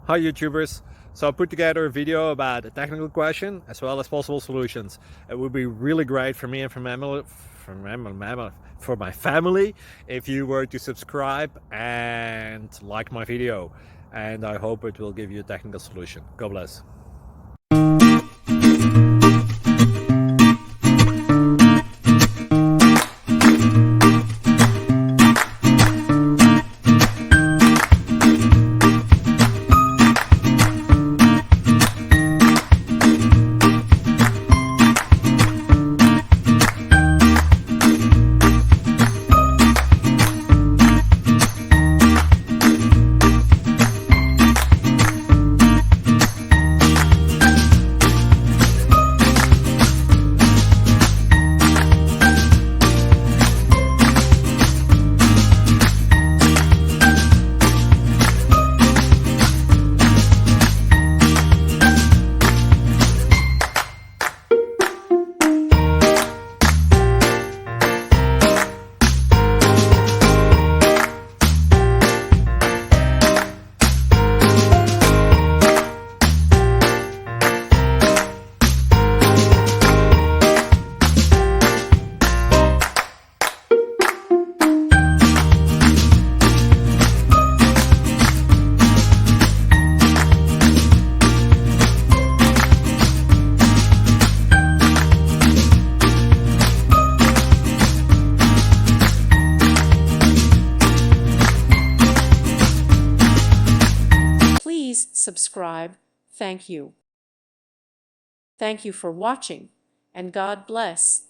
Hi YouTubers. So I put together a video about a technical question as well as possible solutions. It would be really great for me and for my family if you were to subscribe and like my video. And I hope it will give you a technical solution. God bless. Please subscribe. Thank you. Thank you for watching, and God bless.